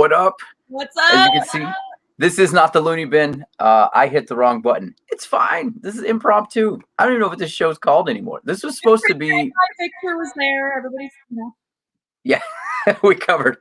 What up? What's up? As you can see, this is not the Looney Bin. I hit the wrong button. It's fine. This is impromptu. I don't even know what this show's called anymore. This was supposed to be. My picture was there. Everybody's, Yeah, we covered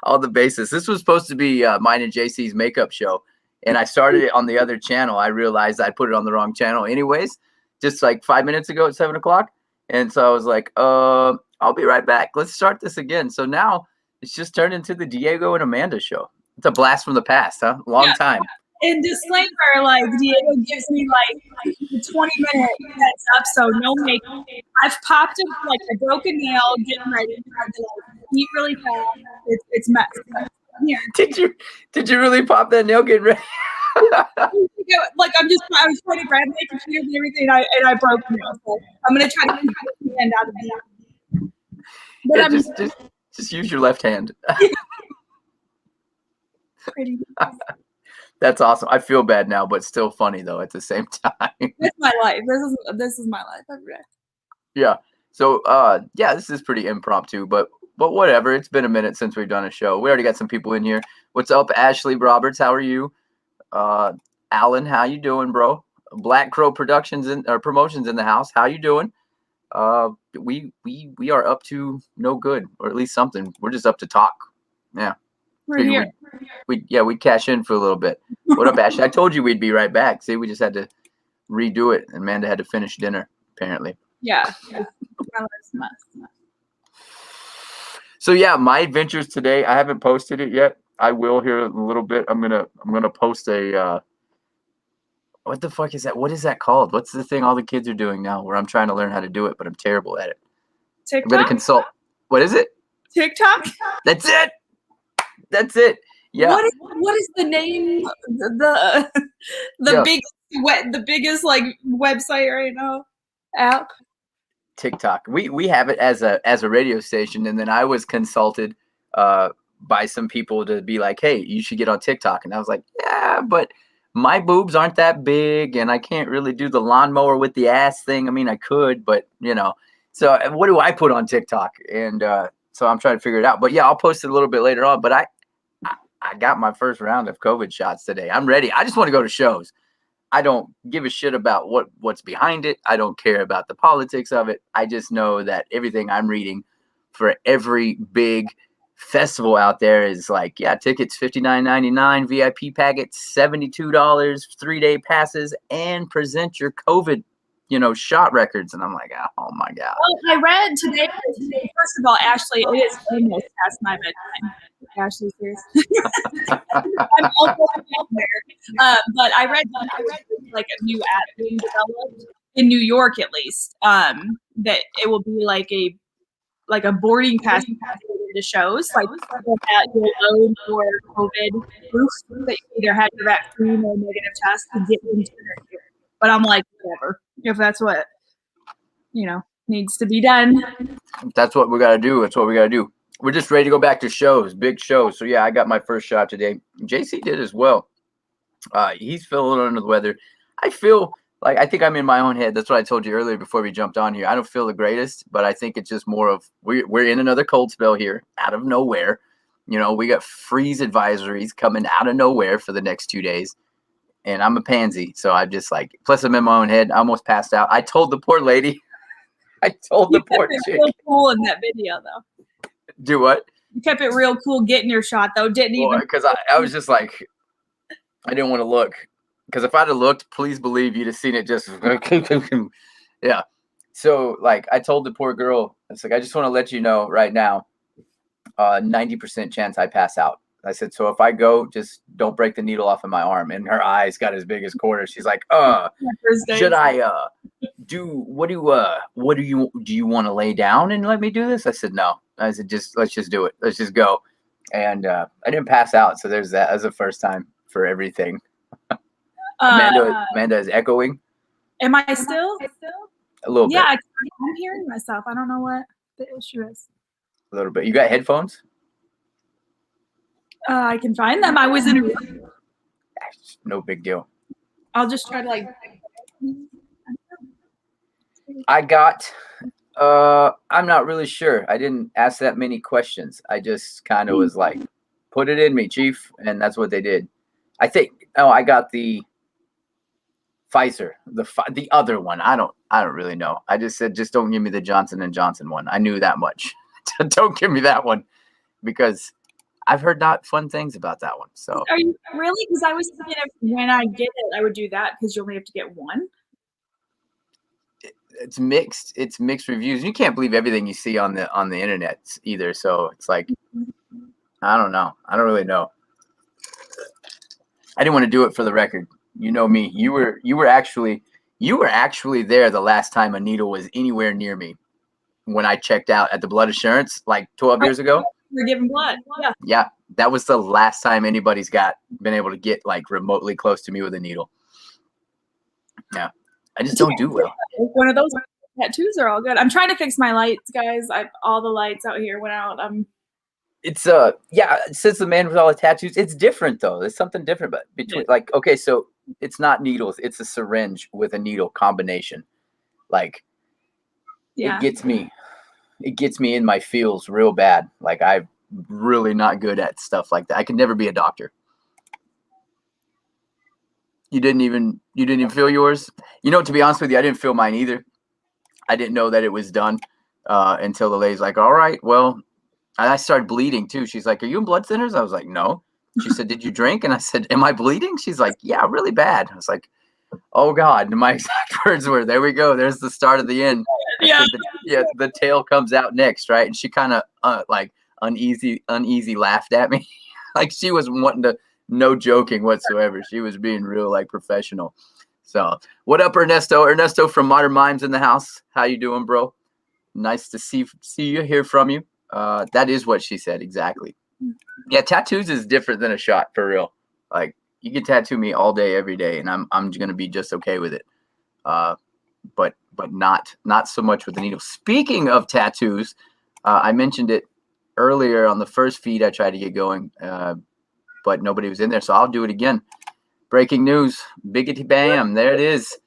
all the bases. This was supposed to be mine and JC's makeup show, and I started it on the other channel. I realized I put it on the wrong channel, anyways, just like 5 minutes ago at 7:00. And so I was like, I'll be right back. Let's start this again. So now it's just turned into the Diego and Amanda show. It's a blast from the past, huh? Long time. And disclaimer, like Diego gives me like 20-minute heads up, so no makeup. I've popped up like a broken nail, getting ready to eat really fast. It's mess. Here. Did you really pop that nail getting ready? Like I was trying to grab my computer and everything, and I broke the nail. So I'm gonna try to keep the hand out of the. But yeah, just use your left hand. Pretty. That's awesome. I feel bad now, but still funny though at the same time. It's my life. This is my life every day. Yeah. So yeah, this is pretty impromptu, but whatever. It's been a minute since we've done a show. We already got some people in here. What's up, Ashley Roberts? How are you? Alan, how you doing, bro? Black Crow Productions or Promotions in the house. How you doing? We are up to no good, or at least something. We're just up to talk. Yeah. We're here. We'd cash in for a little bit. What up, Ashley? I told you we'd be right back. See, we just had to redo it. Amanda had to finish dinner, apparently. Yeah. My life's a mess. So yeah, my adventures today. I haven't posted it yet. I will here in a little bit. I'm gonna post a. What the fuck is that? What is that called? What's the thing all the kids are doing now? Where I'm trying to learn how to do it, but I'm terrible at it. TikTok. I'm gonna consult. What is it? TikTok. That's it. That's it. Yeah. What is the name? The biggest like website right now app. TikTok. We have it as a radio station, and then I was consulted by some people to be like, hey, you should get on TikTok. And I was like, yeah, but my boobs aren't that big, and I can't really do the lawnmower with the ass thing. I mean, I could, but So what do I put on TikTok? And so I'm trying to figure it out. But yeah, I'll post it a little bit later on. But I got my first round of COVID shots today. I'm ready. I just want to go to shows. I don't give a shit about what's behind it. I don't care about the politics of it. I just know that everything I'm reading for every big festival out there is like, yeah, tickets $59.99, VIP packets $72, 3-day passes, and present your COVID, shot records. And I'm like, oh my God. Well, I read today. First of all, Ashley, it is almost past my bedtime. Ashley, seriously. I'm almost there. But I read like a new app being developed in New York, at least. That it will be like a boarding pass to shows, like that you'll own for COVID proof that you either had your vaccine or negative test to get into it. But I'm like, whatever. If that's what needs to be done. That's what we got to do. That's what we got to do. We're just ready to go back to shows, big shows. So yeah, I got my first shot today. JC did as well. He's feeling under the weather. I feel like I think I'm in my own head. That's what I told you earlier before we jumped on here. I don't feel the greatest, but I think it's just more of we're in another cold spell here out of nowhere. We got freeze advisories coming out of nowhere for the next 2 days. And I'm a pansy. So I'm just like, plus I'm in my own head. I almost passed out. I told the poor lady. I told the poor chick. Real cool in that video, though. Do what? You kept it real cool getting your shot, though. Didn't even. Because I was just like, I didn't want to look. Because if I'd have looked, please believe you'd have seen it just. Yeah. So, like, I told the poor girl, it's like, I just want to let you know right now, 90% chance I pass out. I said, so if I go, just don't break the needle off of my arm. And her eyes got as big as quarters. She's like, should I do you want to lay down and let me do this? I said, no. I said, let's just do it. Let's just go. And I didn't pass out. So there's that. As the first time for everything. Amanda is echoing. Am I still? A little bit. Yeah, I'm hearing myself. I don't know what the issue is. A little bit. You got headphones? I can find them. I was in. No big deal. I'll just try to like. I got I'm not really sure. I didn't ask that many questions. I just kind of was like, put it in me, chief. And that's what they did. I think, I got the Pfizer, the other one. I don't really know. I just said, just don't give me the Johnson & Johnson one. I knew that much. Don't give me that one because I've heard not fun things about that one. So are you really? Because I was thinking when I get it, I would do that because you only have to get one. It's mixed reviews. You can't believe everything you see on the internet either. So it's like, I don't know. I don't really know. I didn't want to do it for the record. You know me. You were actually there the last time a needle was anywhere near me when I checked out at the blood assurance like 12 years ago. You're giving blood. Yeah. Yeah. That was the last time anybody's been able to get like remotely close to me with a needle. Yeah. I just don't do well. One of those tattoos are all good. I'm trying to fix my lights, guys. All the lights out here went out. It's since the man with all the tattoos, it's different though. There's something different, but between like, okay, so it's not needles, it's a syringe with a needle combination. Like it gets me in my feels real bad. Like I'm really not good at stuff like that. I could never be a doctor. You didn't even feel yours? You know, to be honest with you, I didn't feel mine either. I didn't know that it was done until the lady's like, all right, well, and I started bleeding too. She's like, are you in blood thinners? I was like, no. She said, did you drink? And I said, am I bleeding? She's like, yeah, really bad. I was like, oh God. And my exact words were, there we go. There's the start of the end. Yeah. The tail comes out next, right? And she kind of like uneasy laughed at me. Like she was wanting to, no joking whatsoever. She was being real like professional. So what up, Ernesto? Ernesto from Modern Mimes in the house. How you doing, bro? Nice to see you, hear from you. That is what she said. Exactly. Yeah. Tattoos is different than a shot for real. Like you can tattoo me all day, every day. And I'm going to be just okay with it. But not so much with the needle. Speaking of tattoos, I mentioned it earlier on the first feed. I tried to get going, but nobody was in there. So I'll do it again. Breaking news. Biggity bam. There it is.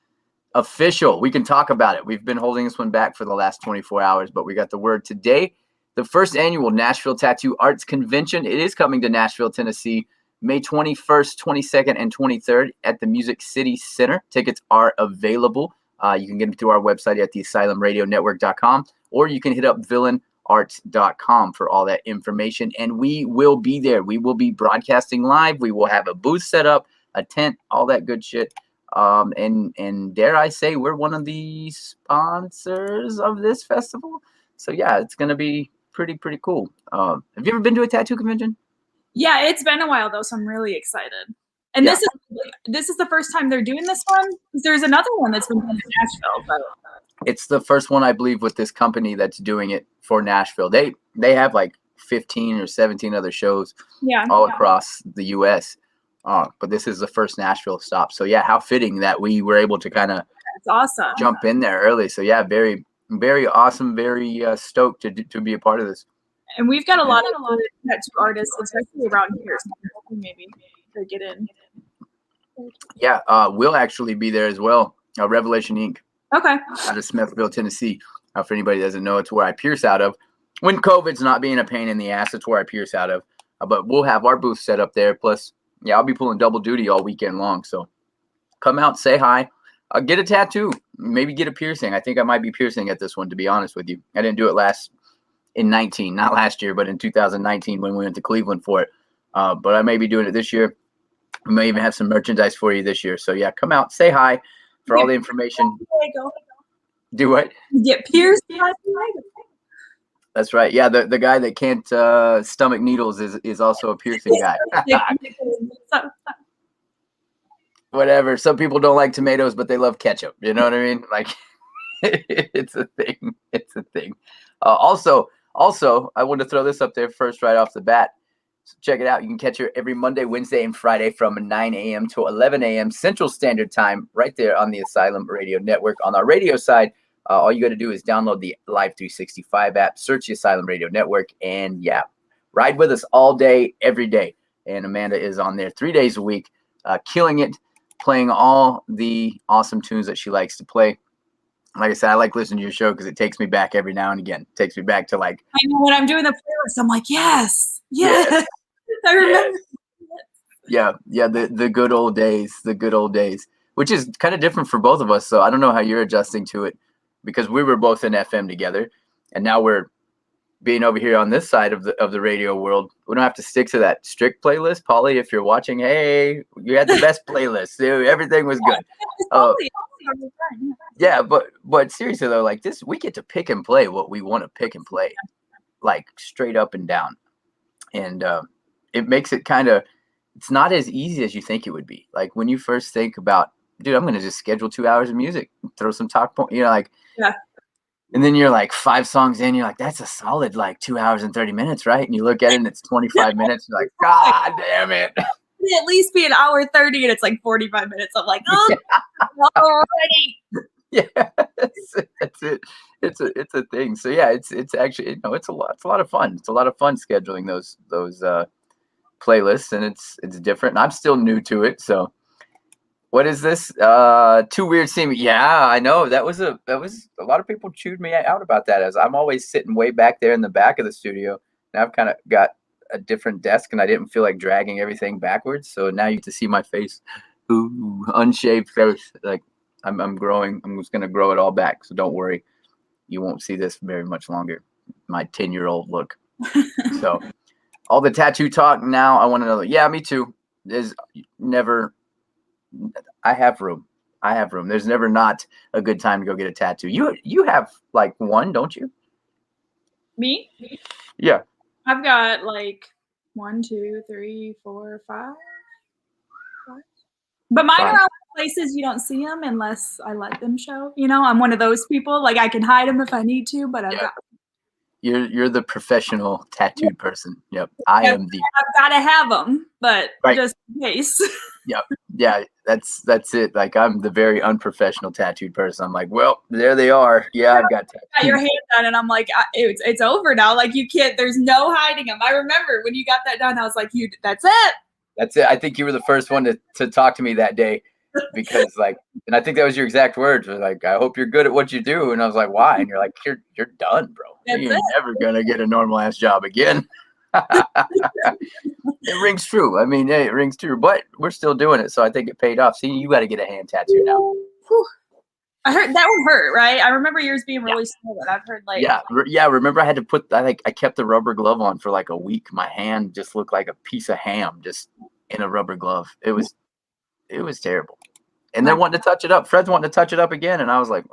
Official. We can talk about it. We've been holding this one back for the last 24 hours, but we got the word today. The first annual Nashville Tattoo Arts Convention. It is coming to Nashville, Tennessee, May 21st, 22nd, and 23rd at the Music City Center. Tickets are available. You can get them through our website at the asylumradionetwork.com, or you can hit up villainarts.com for all that information. And we will be there. We will be broadcasting live. We will have a booth set up, a tent, all that good shit. And dare I say, we're one of the sponsors of this festival. So yeah, it's going to be pretty cool. Have you ever been to a tattoo convention? Yeah, it's been a while though, so I'm really excited. And this is the first time they're doing this one. There's another one that's been done in Nashville, but it's the first one, I believe, with this company that's doing it for Nashville. They have like 15 or 17 other shows all across the U.S. But this is the first Nashville stop. So yeah, how fitting that we were able to kind of jump in there early. So yeah, very, very awesome. Very stoked to be a part of this. And we've got a lot of tattoo artists, especially around here. So maybe to get in. Yeah, we'll actually be there as well. Revelation Inc. Okay. Out of Smithville, Tennessee. For anybody that doesn't know, it's where I pierce out of. When COVID's not being a pain in the ass, it's where I pierce out of. But we'll have our booth set up there. Plus, yeah, I'll be pulling double duty all weekend long. So come out, say hi, get a tattoo, maybe get a piercing. I think I might be piercing at this one, to be honest with you. I didn't do it not last year, but in 2019 when we went to Cleveland for it. But I may be doing it this year. We may even have some merchandise for you this year. So yeah, come out, say hi for all the information. Do what? Get pierced. That's right. Yeah, the guy that can't stomach needles is also a piercing guy. Whatever. Some people don't like tomatoes, but they love ketchup. You know what I mean? Like, it's a thing. It's a thing. Also, I want to throw this up there first right off the bat. So check it out. You can catch her every Monday, Wednesday, and Friday from 9 a.m. to 11 a.m. Central Standard Time right there on the Asylum Radio Network. On our radio side, all you got to do is download the Live 365 app, search the Asylum Radio Network, and yeah, ride with us all day, every day. And Amanda is on there 3 days a week, killing it, playing all the awesome tunes that she likes to play. like I said, I like listening to your show because it takes me back every now and again. It takes me back to like. I know when I'm doing the playlist, I'm like, yes. I remember. Yeah, the good old days, which is kind of different for both of us. So I don't know how you're adjusting to it, because we were both in FM together, and now we're being over here on this side of the radio world. We don't have to stick to that strict playlist. Polly, if you're watching, hey, you had the best playlist. Dude, everything was good. Yeah, but seriously though, like this, we get to pick and play what we want to pick and play, like straight up and down, and it makes it kind of. It's not as easy as you think it would be. Like when you first think about, dude, I'm going to just schedule 2 hours of music, throw some talk point, like, yeah. And then you're like 5 songs in, you're like, that's a solid like 2 hours and 30 minutes, right? And you look at it and it's 25 minutes. You're like, God damn it. It'd at least be an hour 30 and it's like 45 minutes. I'm like, oh, already. Yeah, that's it. It's a thing. So yeah, it's actually, it's a lot of fun. It's a lot of fun scheduling those playlists, and it's different, and I'm still new to it. So what is this? Too weird seeming. Yeah, I know that was a lot of people chewed me out about that, as I'm always sitting way back there in the back of the studio. Now I've kind of got a different desk, and I didn't feel like dragging everything backwards. So now you get to see my face. Ooh, unshaved face. Like I'm growing. I'm just gonna grow it all back. So don't worry, you won't see this very much longer. My 10-year-old look. So. All the tattoo talk now, I want to know. Yeah, me too. There's never. I have room. There's never not a good time to go get a tattoo. You have like one, don't you? Me? Yeah. I've got like 1, 2, 3, 4, 5. But mine are all places you don't see them unless I let them show. I'm one of those people. Like I can hide them if I need to, but I've got. You're the professional tattooed person. Yep. I am the. I've got to have them, but just in case. Yep. Yeah, that's it. Like I'm the very unprofessional tattooed person. I'm like, well, there they are. Yeah, I've got tattoos. Got your hand done, and I'm like, it's over now. Like you can't. There's no hiding them. I remember when you got that done. I was like, that's it. That's it. I think you were the first one to talk to me that day, because like, and I think that was your exact words. Like, I hope you're good at what you do. And I was like, why? And you're like, you're done, bro. You're never gonna get a normal ass job again. It rings true. I mean, hey, it rings true. But we're still doing it, so I think it paid off. See, you got to get a hand tattoo now. Whew. I heard that would hurt, right? I remember yours being really small, but I've heard like Remember, I had to put I kept the rubber glove on for like a week. My hand just looked like a piece of ham just in a rubber glove. It was terrible. And then wanting to touch it up. Fred's wanting to touch it up again, and I was like,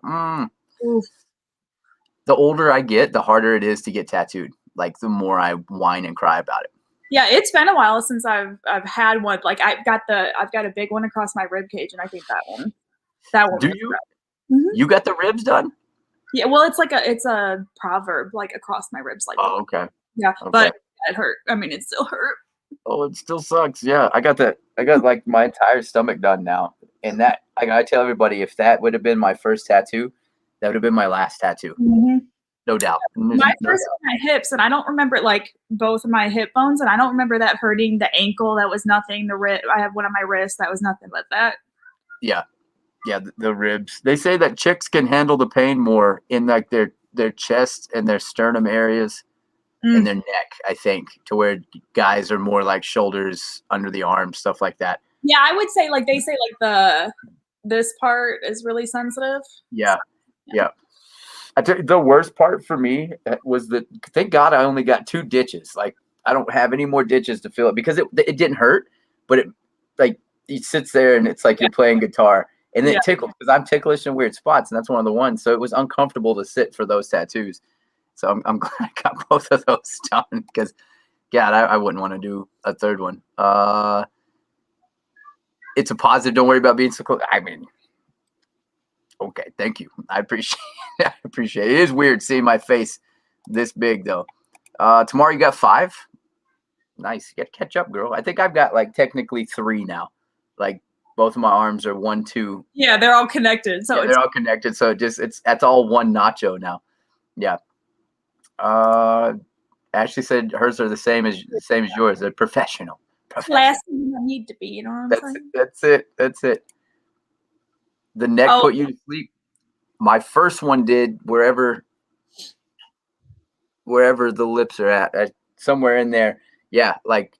The older I get, the harder it is to get tattooed. Like the more I whine and cry about it. Yeah, it's been a while since I've had one. Like I've got a big one across my rib cage, and I think that one. Do you? Mm-hmm. You got the ribs done? Yeah, well, it's a proverb, like across my ribs, like. Oh, okay. Yeah, okay. But it hurt. I mean, it still hurt. Oh, it still sucks. Yeah, I got like my entire stomach done now, and that I gotta tell everybody, if that would have been my first tattoo, that would have been my last tattoo. Mm-hmm. No doubt. My first was my hips, and I don't remember like both of my hip bones, and I don't remember that hurting. The ankle, that was nothing. The rib, I have one on my wrist, that was nothing but that. Yeah. Yeah, the ribs. They say that chicks can handle the pain more in like their chest and their sternum areas and their neck, I think, to where guys are more like shoulders, under the arms, stuff like that. Yeah, I would say like they say like this part is really sensitive. Yeah. I tell you, the worst part for me was that, thank God I only got 2 ditches. Like I don't have any more ditches to fill it, because it didn't hurt, but it sits there and it's like you're playing guitar. And then it tickles, because I'm ticklish in weird spots, and that's one of the ones. So it was uncomfortable to sit for those tattoos. So I'm glad I got both of those done, because, God, I wouldn't want to do a third one. It's a positive. Don't worry about being so close. I mean, okay, thank you. I appreciate it. It is weird seeing my face this big, though. Tomorrow you got 5? Nice. You got to catch up, girl. I think I've got like technically 3 now. Like, both of my arms are 1, 2. Yeah, they're all connected. So they're all connected. So that's all one nacho now. Yeah. Ashley said hers are the same as yours. They're professional. Last thing I need to be. You know what I'm saying? That's it. The neck put you to sleep. my first one did wherever the lips are at, somewhere in there. Yeah, like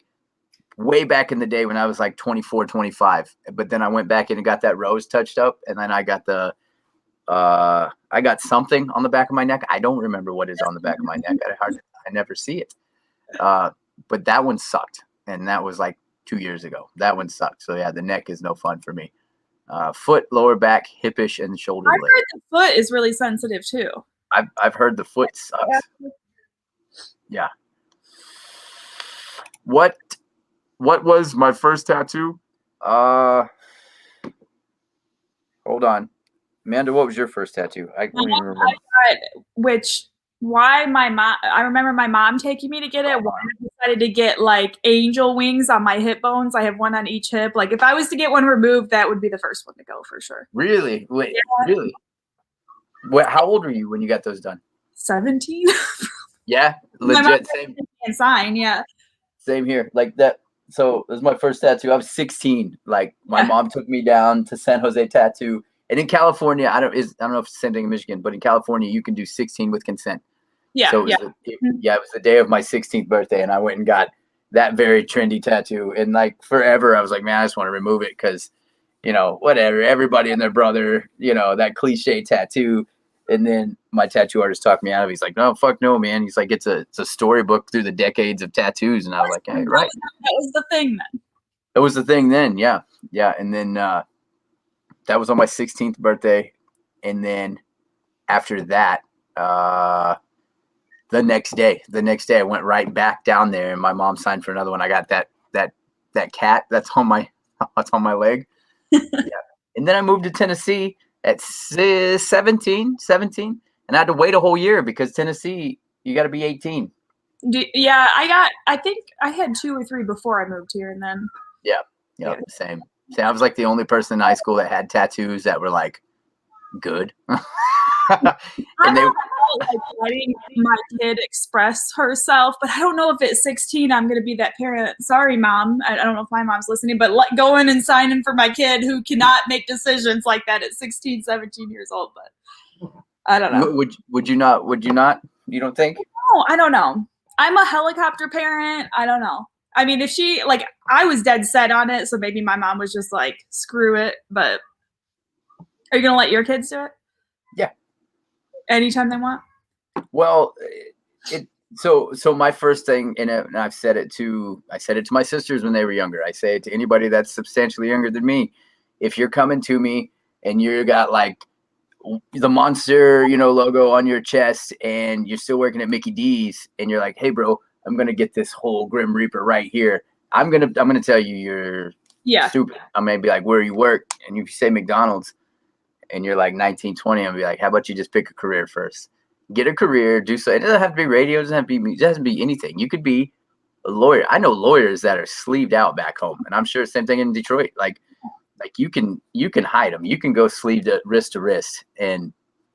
way back in the day when I was like 24, 25. But then I went back in and got that rose touched up, and then I got I got something on the back of my neck. I don't remember what is on the back of my neck. I never see it. But that one sucked, and that was like 2 years ago. That one sucked. So yeah, the neck is no fun for me. Foot, lower back, hippish, and shoulder I've blade. heard the foot is really sensitive too. I've heard the foot sucks. Yeah. What was my first tattoo? Hold on. Amanda, what was your first tattoo? I don't even remember. I remember my mom taking me to get it. Why I decided to get like angel wings on my hip bones. I have one on each hip. Like if I was to get one removed, that would be the first one to go for sure. Really? Wait, yeah. Really? How old were you when you got those done? 17. Yeah, legit. Same. And sign, yeah. Same here. Like that. So it was my first tattoo. I was 16. Like my mom took me down to San Jose Tattoo. And in California, I don't know if it's the same thing in Michigan, but in California, you can do 16 with consent. Yeah. So it was the day of my 16th birthday, and I went and got that very trendy tattoo. And like forever, I was like, man, I just want to remove it because, whatever. Everybody and their brother, that cliche tattoo. And then my tattoo artist talked me out of it. He's like, no, fuck no, man. He's like, it's a storybook through the decades of tattoos. And I was like, hey, right. That was the thing then. It was the thing then, yeah. Yeah, and then that was on my 16th birthday. And then after that, the next day I went right back down there, and my mom signed for another one. I got that cat that's on my leg. Yeah. And then I moved to Tennessee at 17, and I had to wait a whole year because Tennessee, you got to be 18. Yeah, I think I had 2 or 3 before I moved here, and then. Yeah, same. I was like the only person in high school that had tattoos that were like good. And they like letting my kid express herself, but I don't know if at 16 I'm going to be that parent. Sorry, mom. I don't know if my mom's listening, but going and signing for my kid who cannot make decisions like that at 16, 17 years old. But I don't know. Would you not? You don't think? No, I don't know. I'm a helicopter parent. I don't know. I mean, if she I was dead set on it, so maybe my mom was just like, screw it. But are you going to let your kids do it? Yeah. Anytime they want? Well, so my first thing, and I've said it to my sisters when they were younger. I say it to anybody that's substantially younger than me. If you're coming to me and you got like the Monster, logo on your chest, and you're still working at Mickey D's, and you're like, hey, bro, I'm gonna get this whole Grim Reaper right here. I'm gonna tell you you're stupid. I'm gonna be like, where you work, and if you say McDonald's, and you're like 19, 20, I'll be like, how about you just pick a career first? Get a career, do so. It doesn't have to be radio, it doesn't have to be anything. You could be a lawyer. I know lawyers that are sleeved out back home, and I'm sure the same thing in Detroit. Like you can hide them. You can go sleeve to wrist and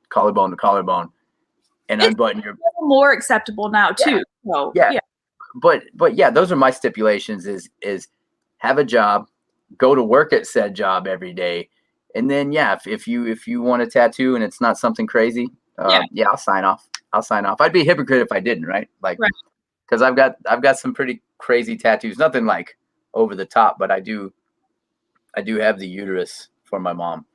collarbone to collarbone, and unbutton your. More acceptable now too. So, yeah. But yeah, those are my stipulations. Is have a job, go to work at said job every day. And then, if you want a tattoo and it's not something crazy, I'll sign off. I'd be a hypocrite if I didn't, right? Because I've got some pretty crazy tattoos. Nothing like over the top, but I do have the uterus for my mom.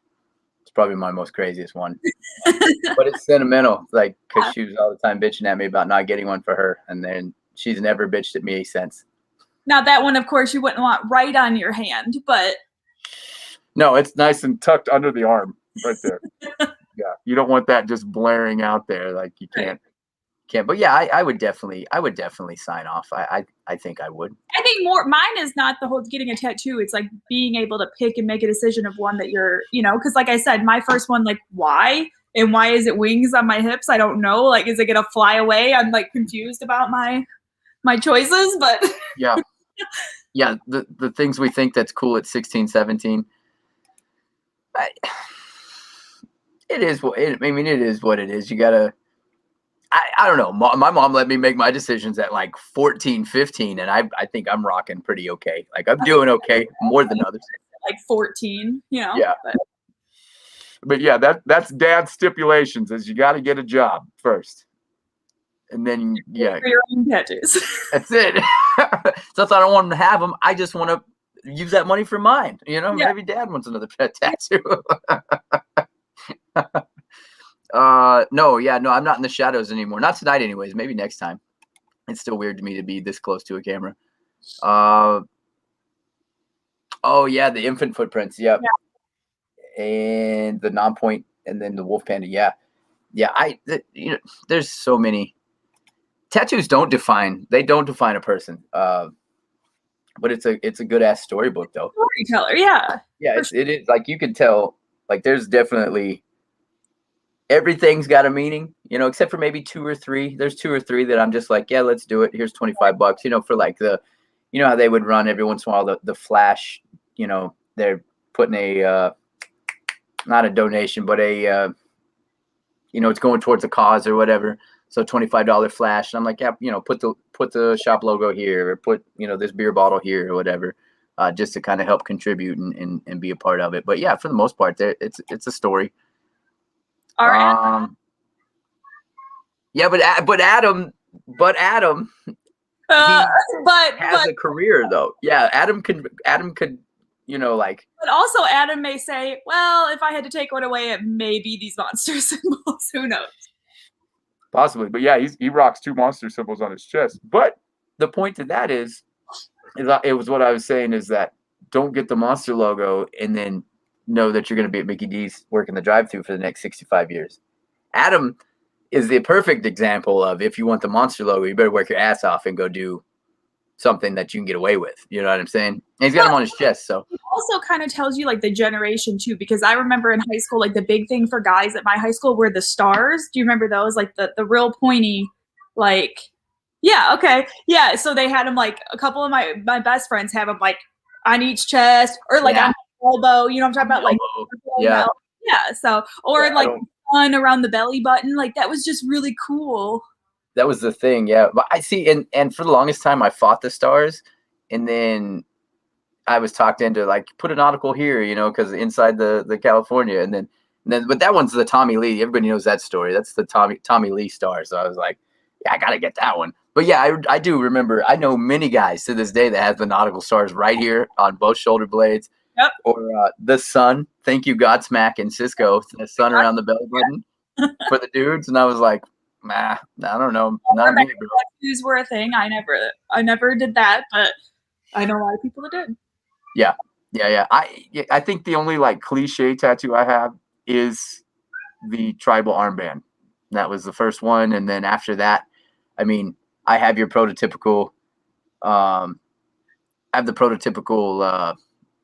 It's probably my most craziest one, but it's sentimental. Like, because she was all the time bitching at me about not getting one for her, and then she's never bitched at me since. Now that one, of course, you wouldn't want right on your hand, but. No, it's nice and tucked under the arm right there. Yeah. You don't want that just blaring out there. Like you can't. But yeah, I would definitely sign off. I think I would. I think mine is not the whole getting a tattoo. It's like being able to pick and make a decision of one that you're, because like I said, my first one, like why? And why is it wings on my hips? I don't know. Like, is it going to fly away? I'm like confused about my choices, but. Yeah. Yeah. The things we think that's cool at 16, 17. It is what it is. You gotta. I don't know. My mom let me make my decisions at like 14, 15, and I think I'm rocking pretty okay. Like I'm doing okay, more than others. Like 14, Yeah. But yeah, that's dad's stipulations is you got to get a job first. And then, yeah. For your own tattoos. That's it. So I don't want him to have them. I just want to use that money for mine. You know, maybe dad wants another pet tattoo. No, I'm not in the shadows anymore. Not tonight anyways. Maybe next time. It's still weird to me to be this close to a camera. Oh yeah, the infant footprints. Yep. Yeah. And the non-point and then the wolf panda. Yeah. Yeah. There's so many. Tattoos don't define a person. But it's a good ass storybook though. Storyteller, yeah. Yeah, it is like you can tell like there's definitely everything's got a meaning, except for maybe 2 or 3. There's 2 or 3 that I'm just like, yeah, let's do it. Here's $25, for like how they would run every once in a while the flash, they're putting a not a donation, but a it's going towards a cause or whatever. So $25 flash. And I'm like, yeah, put the shop logo here or put, this beer bottle here or whatever, just to kind of help contribute and be a part of it. But yeah, for the most part, it's a story. Yeah, but Adam has a career though. Yeah, Adam could, like. But also Adam may say, well, if I had to take one away, it may be these monster symbols. Who knows? Possibly, but yeah, he rocks 2 monster symbols on his chest. But the point to that is it was what I was saying is that don't get the monster logo and then know that you're going to be at Mickey D's working the drive-thru for the next 65 years. Adam is the perfect example of if you want the monster logo, you better work your ass off and go do something that you can get away with. You know what I'm saying? And he's got him on his chest. So it also kind of tells you like the generation too, because I remember in high school, like the big thing for guys at my high school were the stars. Do you remember those? Like the real pointy, like, yeah. Okay. Yeah. So they had them like a couple of my best friends have them like on each chest or like on the elbow, you know what I'm talking about? Like, yeah. Yeah. So, or like one around the belly button. Like that was just really cool. That was the thing, yeah. But I see, and for the longest time, I fought the stars, and then I was talked into like put a nautical here, because inside the California, and then, but that one's the Tommy Lee. Everybody knows that story. That's the Tommy Lee star. So I was like, yeah, I gotta get that one. But yeah, I do remember. I know many guys to this day that have the nautical stars right here on both shoulder blades. Yep. Or the sun. Thank you, Godsmack and Cisco. The sun around the belly button for the dudes, and I was like. Nah, I don't know. Not me, bro. Tattoos were a thing. I never did that, but I know a lot of people that did. Yeah. I think the only like cliche tattoo I have is the tribal armband. That was the first one, and then after that, I mean, I have your prototypical. I have the prototypical.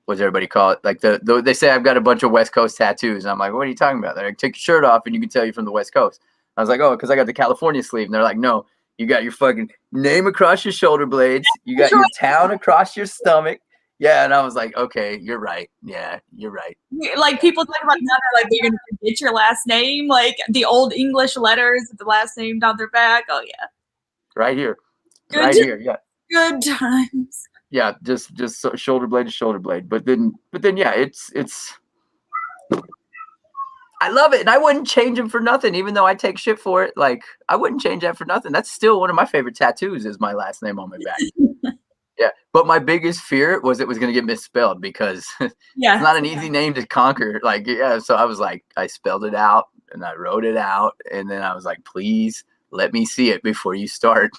What's everybody call it? Like they say I've got a bunch of West Coast tattoos. And I'm like, what are you talking about? They're like, take your shirt off, and you can tell you're from the West Coast. I was like, oh, because I got the California sleeve. And they're like, no, you got your fucking name across your shoulder blades. You got your town across your stomach. Yeah. And I was like, okay, you're right. Yeah, you're right. Like people talk about now, they're like, you're going to forget your last name. Like the old English letters with the last name down their back. Oh, yeah. Right here. Here. Yeah. Good times. Yeah. Just shoulder blade to shoulder blade. But then, yeah, it's. I love it, and I wouldn't change them for nothing, even though I take shit for it. Like, I wouldn't change that for nothing. That's still one of my favorite tattoos is my last name on my back. Yeah, but my biggest fear was it was going to get misspelled because it's not an easy name to conquer. Like, yeah, so I was like, I spelled it out, and I wrote it out, and then I was like, please let me see it before you start.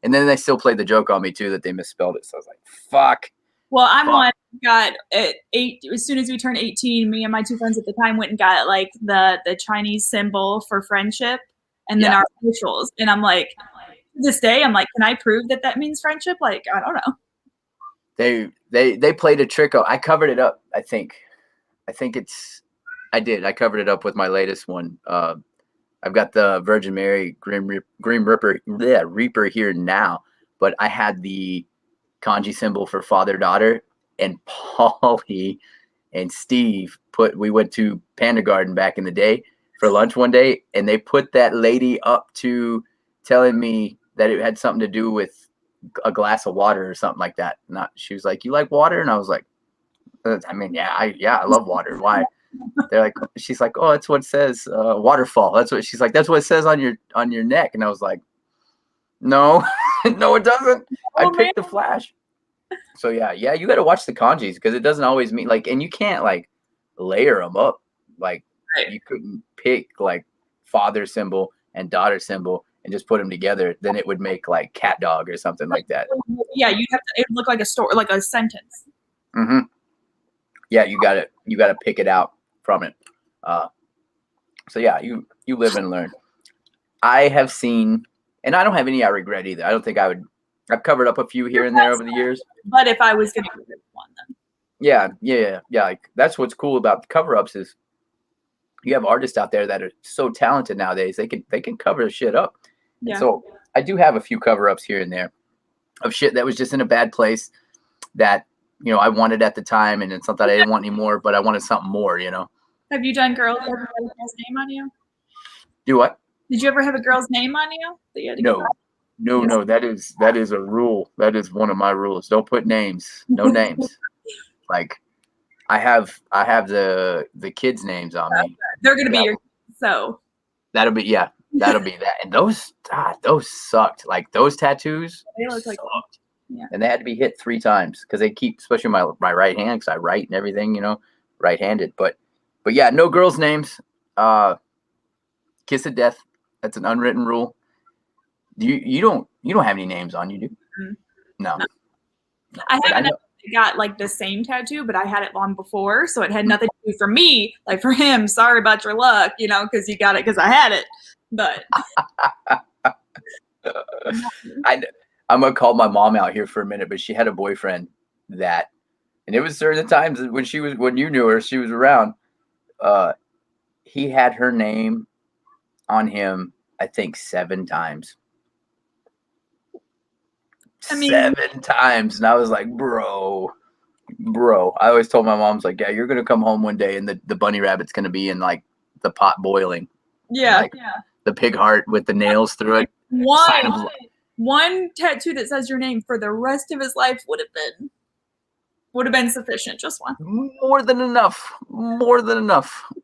And then they still played the joke on me, too, that they misspelled it. So I was like, fuck. Well, I'm one got at 8. As soon as we turned 18, me and my 2 friends at the time went and got like the Chinese symbol for friendship, and then our initials. And I'm like, to this day, I'm like, can I prove that means friendship? Like, I don't know. They played a trick. I covered it up. I think I did. I covered it up with my latest one. I've got the Virgin Mary Grim Reaper here now, but I had the kanji symbol for father-daughter, and Paulie and Steve we went to Panda Garden back in the day for lunch one day, and they put that lady up to telling me that it had something to do with a glass of water or something like that. She was like, you like water? And I was like, I mean, I love water. Why? They're like, she's like, oh, that's what it says, waterfall. That's what she's like. That's what it says on your neck. And I was like, no, no, it doesn't. I picked the Flash. So yeah, you got to watch the kanjis because it doesn't always mean like, and you can't like layer them up. Like you couldn't pick like father symbol and daughter symbol and just put them together. Then it would make like cat dog or something like that. Yeah, you have to. It would look like a story, like a sentence. Mm-hmm. Yeah, you got to pick it out from it. So yeah, you live and learn. I have seen, and I don't have any I regret either. I don't think I would. I've covered up a few here and there over the years. But if I was going to give it one, then. Yeah. Like that's what's cool about the cover-ups is you have artists out there that are so talented nowadays. They can cover the shit up. Yeah. And so I do have a few cover-ups here and there of shit that was just in a bad place that I wanted at the time, and it's something I didn't want anymore, but I wanted something more. Have you done girls that have a girl's name on you? Do what? Did you ever have a girl's name on you? That you had to No. That is a rule. That is one of my rules. Don't put names. No names. Like I have the kids' names on me. They're gonna be your kids, so that'll be that. And those sucked. Like those tattoos they look like sucked. Yeah. And they had to be hit 3 times because they keep, especially my right hand, because I write and everything, right-handed. But yeah, no girls' names. Kiss of death. That's an unwritten rule. You don't have any names on you, do? Mm-hmm. No. I haven't got like the same tattoo, but I had it long before, so it had nothing to do for me. Like for him, sorry about your luck, because you got it because I had it. But I'm gonna call my mom out here for a minute, but she had a boyfriend and it was during the times when you knew her, she was around. He had her name on him, I think 7 times. 7 times. And I was like, bro. I always told my mom, I was like, yeah, you're going to come home one day and the bunny rabbit's going to be in like the pot boiling. Yeah. Like, the pig heart with the nails through it. One tattoo that says your name for the rest of his life would have been sufficient. Just one. More than enough.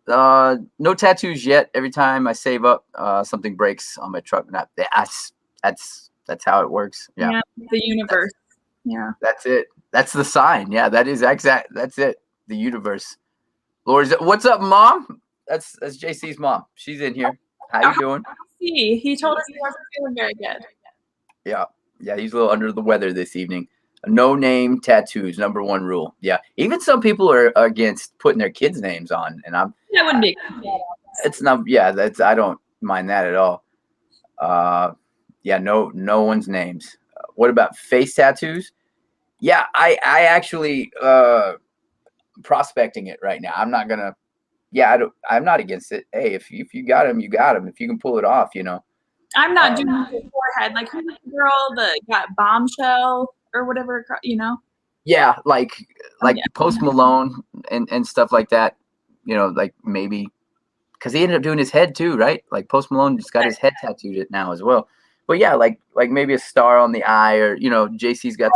No tattoos yet. Every time I save up, something breaks on my truck. That's how it works. Yeah. The universe. That's it. That's the sign. Yeah, that is exact. That's it. The universe. Lord, what's up, Mom? That's JC's mom. She's in here. How you doing? He told us he wasn't feeling very good. Yeah, he's a little under the weather this evening. No name tattoos, number 1 rule. Yeah, even some people are against putting their kids' names on, and that wouldn't be. It's not. Yeah, I don't mind that at all. Yeah, no one's names. What about face tattoos? Yeah, I actually prospecting it right now. I'm not gonna. Yeah, I'm not against it. Hey, if you got them, you got them. If you can pull it off, I'm not doing the forehead. Like who's the girl that got bombshell or whatever, Yeah, like Post Malone and stuff like that. Like maybe because he ended up doing his head too, right? Like Post Malone just got his head tattooed it now as well. But yeah, like maybe a star on the eye, or JC's got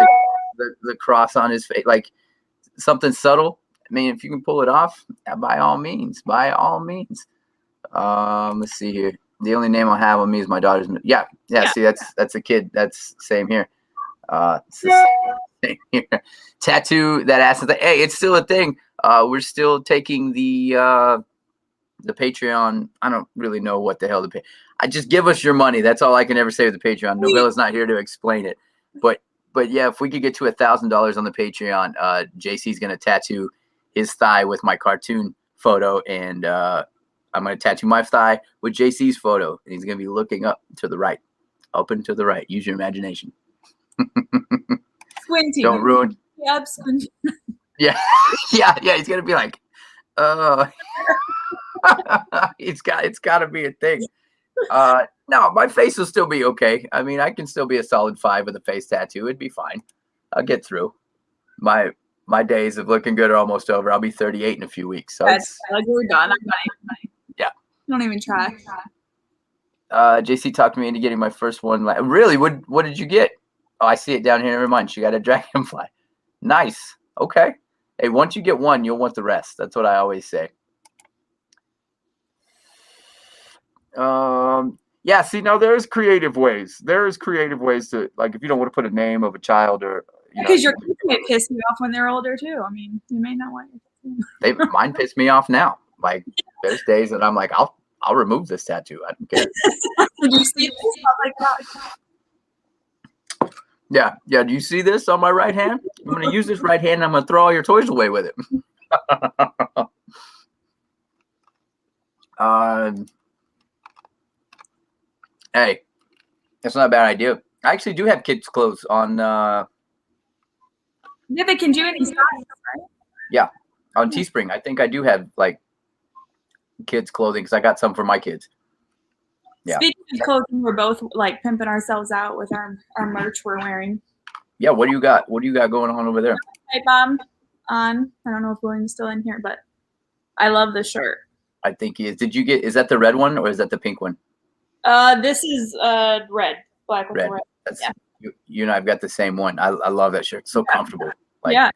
the cross on his face, like something subtle. I mean, if you can pull it off, by all means. Let's see here. The only name I'll have on me is my daughter's. Yeah. See, that's a kid. That's same here. Same here. Tattoo that ass. Hey, it's still a thing. We're still taking the Patreon. I don't really know what the hell to pay. I just give us your money. That's all I can ever say with the Patreon. Novella's not here to explain it, but yeah, if we could get to $1,000 on the Patreon, JC's gonna tattoo his thigh with my cartoon photo, and I'm gonna tattoo my thigh with JC's photo, and he's gonna be looking up to the right, up and to the right. Use your imagination. Squinting. Don't ruin. Yep, squinting. Yeah. He's gonna be like, it's got to be a thing. No, my face will still be okay. I mean, I can still be a solid 5 with a face tattoo. It'd be fine. I'll get through. My days of looking good are almost over. I'll be 38 in a few weeks. So like we're done. Yeah. Don't even try. JC talked me into getting my first one. Really? What did you get? Oh, I see it down here. Never mind. She got a dragonfly. Nice. Okay. Hey, once you get one, you'll want the rest. That's what I always say. Yeah, see, now there's creative ways. There's creative ways to, like, if you don't want to put a name of a child or, Because your kids may piss you off when they're older too. I mean, you may not want your kids. Mine piss me off now. Like there's days that I'm like, I'll remove this tattoo. I don't care. Did you see this stuff like that? Yeah. Do you see this on my right hand? I'm gonna use this right hand and I'm gonna throw all your toys away with it. Hey, that's not a bad idea. I actually do have kids' clothes on. Yeah, they can do any size, right? Yeah, on Teespring. I think I do have like kids' clothing because I got some for my kids. Yeah. Speaking of clothing, we're both like pimping ourselves out with our merch we're wearing. Yeah, what do you got? What do you got going on over there? Pipe bomb on. I don't know if William's still in here, but I love the shirt. I think he is. Is that the red one or is that the pink one? This is red, black with red. That's, you and I've got the same one. I love that shirt. It's so comfortable. Like, yeah.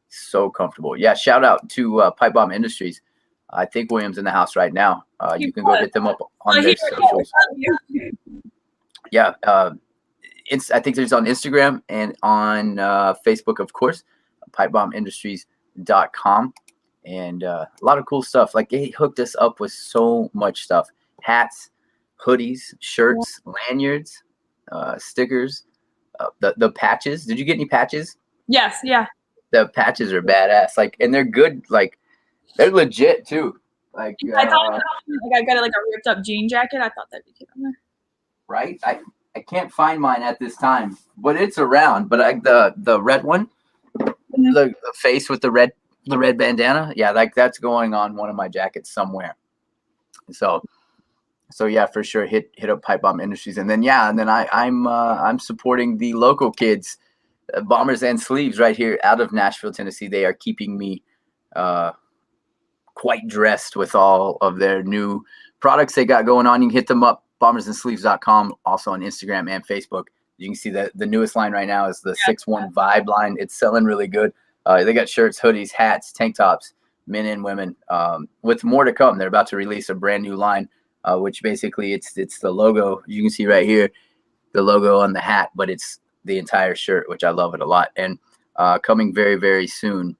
So comfortable. Yeah. Shout out to Pipe Bomb Industries. I think William's in the house right now. You can go hit them up on their socials. Yeah. I think there's on Instagram and on Facebook, of course, pipebombindustries.com. And a lot of cool stuff. Like they hooked us up with so much stuff. Hats, hoodies, shirts, lanyards, stickers, the patches. Did you get any patches? Yes, yeah. The patches are badass. Like, and they're good. Like, they're legit too. Like, I thought I got like a ripped up jean jacket. I thought that'd be cute on there. Right? I can't find mine at this time, but it's around. But the red one, the face with the red bandana, yeah, like that's going on one of my jackets somewhere. So yeah, for sure, hit up Pipe Bomb Industries, and then I'm supporting the local kids, Bombers and Sleeves, right here out of Nashville, Tennessee. They are keeping me quite dressed with all of their new products they got going on. You can hit them up, bombersandsleeves.com, also on Instagram and Facebook. You can see that the newest line right now is the 6-1 Vibe line. It's selling really good. They got shirts, hoodies, hats, tank tops, men and women, with more to come. They're about to release a brand new line, which basically it's the logo. You can see right here, the logo on the hat, but it's the entire shirt, which I love it a lot. And coming very, very soon,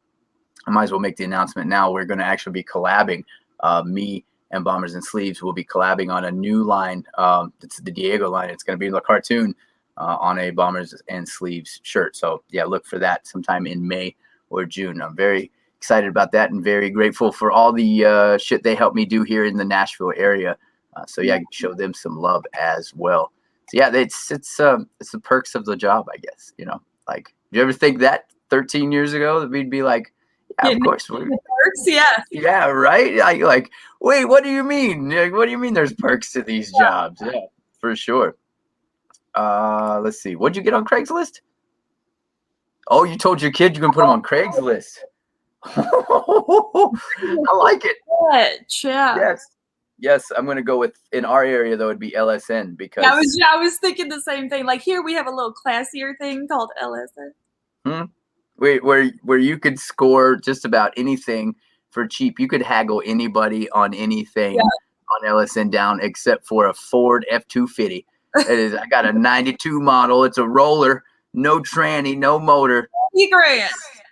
I might as well make the announcement now. We're going to actually be collabing. Me and Bombers and Sleeves will be collabing on a new line. It's the Diego line. It's going to be the cartoon on a Bombers and Sleeves shirt. So yeah, look for that sometime in May or June. I'm very excited about that and very grateful for all the shit they helped me do here in the Nashville area. So yeah, show them some love as well. So yeah, it's the perks of the job, I guess. You know, like, do you ever think that 13 years ago that we'd be like, yeah, of course. Perks, yeah. Yeah, right. Like, wait, what do you mean? Like, what do you mean? There's perks to these jobs? Yeah, for sure. Let's see. What'd you get on Craigslist? Oh, you told your kid you can put them on Craigslist. I like it. Yeah. Yes. I'm gonna go with, in our area though, it'd be LSN because I was thinking the same thing. Like here we have a little classier thing called LSN. Where you could score just about anything for cheap. You could haggle anybody on anything on LSN down except for a Ford F-250. I got a 92 model. It's a roller, no tranny, no motor. $60,000.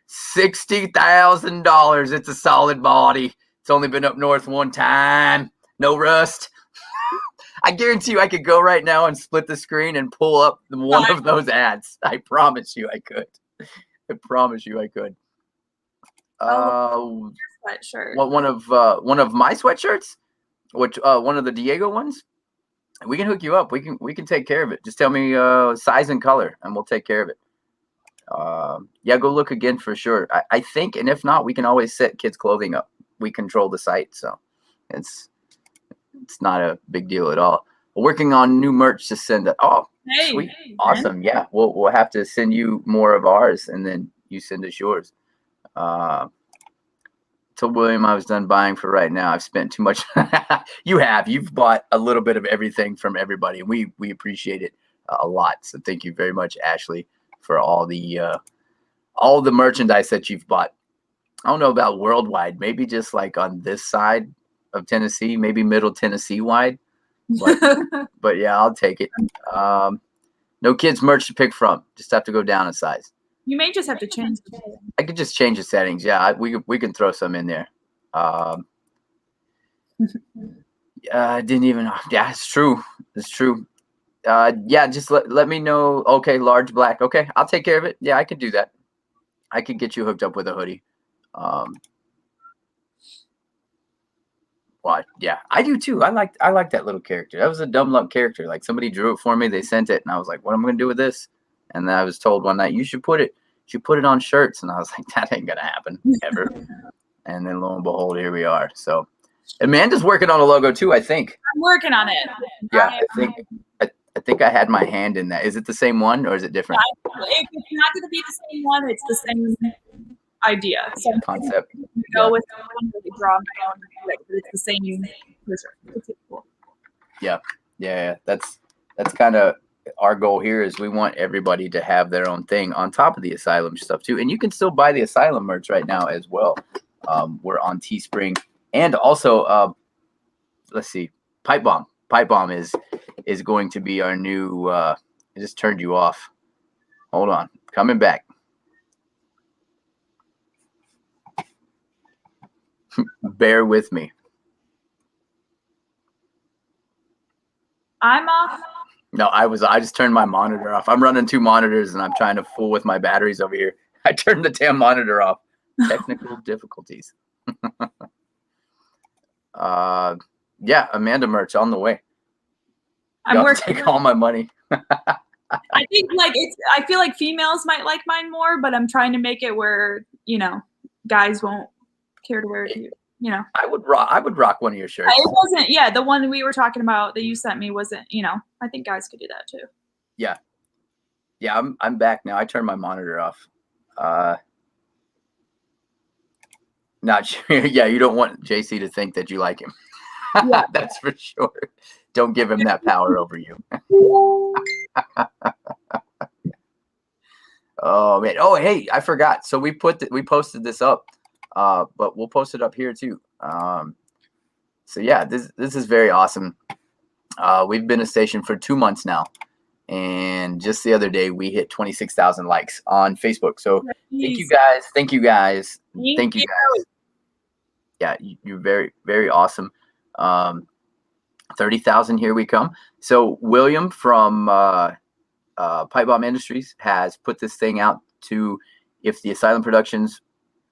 $60,000. It's a solid body. It's only been up north one time. No rust. I guarantee you I could go right now and split the screen and pull up one of those ads. I promise you I could. I promise you I could. Sweatshirt. One of my sweatshirts? Which one of the Diego ones? We can hook you up. We can take care of it. Just tell me size and color, and we'll take care of it. Yeah, go look again for sure. I think, and if not, we can always set kids' clothing up. We control the site, so it's not a big deal at all. We're working on new merch to send. Sweet, awesome. Yeah, we'll have to send you more of ours, and then you send us yours. Told William I was done buying for right now. I've spent too much. You've bought a little bit of everything from everybody, and we appreciate it a lot. So thank you very much, Ashley, for all the merchandise that you've bought. I don't know about worldwide, maybe just like on this side of Tennessee, maybe Middle Tennessee wide. But yeah, I'll take it. No kids merch to pick from. Just have to go down a size. You may just have to change the I could just change the settings. Yeah, we can throw some in there. I didn't even. Yeah, it's true. It's true. Yeah, just let me know. Okay, large black. Okay, I'll take care of it. Yeah, I can do that. I can get you hooked up with a hoodie. Well, yeah, I do too. I like that little character. That was a dumb luck character. Like somebody drew it for me. They sent it, and I was like, "What am I gonna do with this?" And then I was told one night, "You should put it on shirts." And I was like, "That ain't gonna happen ever." And then lo and behold, here we are. So Amanda's working on a logo too, I think. I'm working on it. Yeah, I think I had my hand in that. Is it the same one or is it different? It's not going to be the same one. It's the same idea. So Concept. Go with the one that we draw my own. It's the same person. It's cool. Yeah. That's kind of our goal here. Is we want everybody to have their own thing on top of the Asylum stuff too. And you can still buy the Asylum merch right now as well. We're on Teespring, and also let's see, Pipe Bomb. Pipe Bomb is going to be our new. I just turned you off. Hold on, coming back. Bear with me. I'm off. No, I just turned my monitor off. I'm running 2 monitors and I'm trying to fool with my batteries over here. I turned the damn monitor off. Technical difficulties. Yeah, Amanda merch on the way. I'm working. Take all my money. I think I feel like females might like mine more, but I'm trying to make it where, guys won't care to wear it. I would rock one of your shirts. It wasn't, the one we were talking about that you sent me wasn't, I think guys could do that too. Yeah. Yeah, I'm back now. I turned my monitor off. Not sure. Yeah, you don't want JC to think that you like him. Yeah. That's for sure. Don't give him that power over you. Oh man. Oh hey, I forgot. So we posted this up. But we'll post it up here too. So yeah, this is very awesome. We've been a station for 2 months now, and just the other day we hit 26,000 likes on Facebook. So thank you guys. Thank you guys. Yeah, you're very, very awesome. 30,000, here we come. So William from Pipe Bomb Industries has put this thing out to, if the Asylum Productions,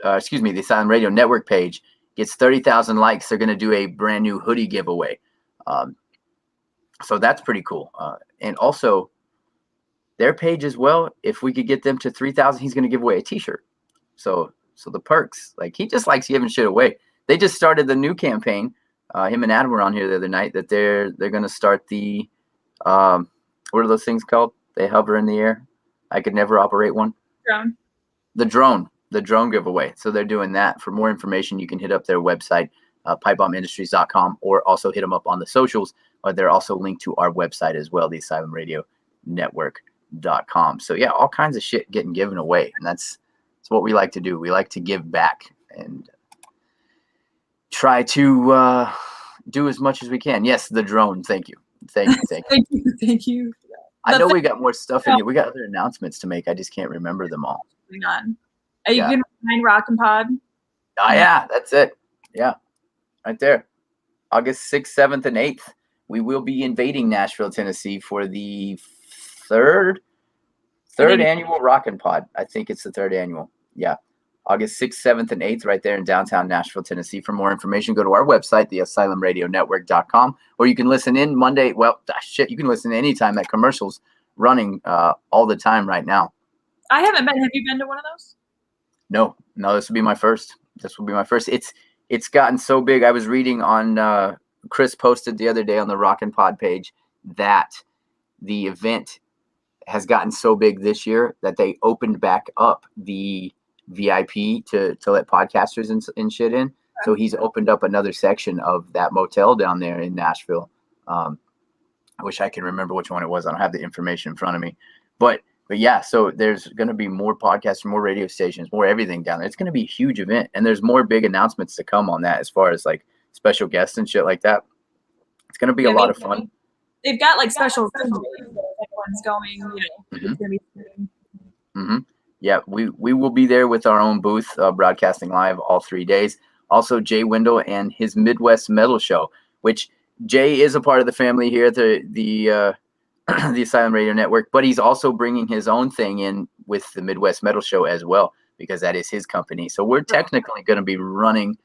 the Asylum Radio Network page gets 30,000 likes, they're going to do a brand new hoodie giveaway. So that's pretty cool. And also their page as well, if we could get them to 3,000, he's going to give away a t-shirt. So the perks, like he just likes giving shit away. They just started the new campaign. Him and Adam were on here the other night that they're going to start the, what are those things called? They hover in the air. I could never operate one. The drone giveaway. So they're doing that. For more information, you can hit up their website, pipebombindustries.com, or also hit them up on the socials. They're also linked to our website as well, the Asylum Radio Network.com. So yeah, all kinds of shit getting given away. And that's what we like to do. We like to give back and try to do as much as we can. Yes, the drone. Thank you. Thank you. I know we got more stuff in here. We got other announcements to make. I just can't remember them all. Hang on. You can find Rockin' Pod. Oh yeah, that's it. Yeah, right there. August 6th, 7th, and 8th. We will be invading Nashville, Tennessee for the third annual Rockin' Pod. I think it's the 3rd annual. Yeah. August 6th, 7th, and 8th, right there in downtown Nashville, Tennessee. For more information, go to our website, theasylumradionetwork.com, or you can listen in Monday. Well, you can listen anytime. That commercial's running all the time right now. I haven't been. Have you been to one of those? No, this will be my first. It's gotten so big. I was reading on Chris posted the other day on the Rockin' Pod page that the event has gotten so big this year that they opened back up the VIP to let podcasters and shit in. So he's opened up another section of that motel down there in Nashville. I wish I can remember which one it was. I don't have the information in front of me, but yeah, so there's going to be more podcasts, more radio stations, more everything down there. It's going to be a huge event, and there's more big announcements to come on that as far as like special guests and shit like that. It's It's going to be a lot of fun. They've got like special things. Everyone's going, it's going to be Mm-hmm. Yeah, we will be there with our own booth, broadcasting live all 3 days. Also, Jay Wendell and his Midwest Metal Show, which Jay is a part of the family here at the Asylum Radio Network, but he's also bringing his own thing in with the Midwest Metal Show as well, because that is his company. So we're technically going to be running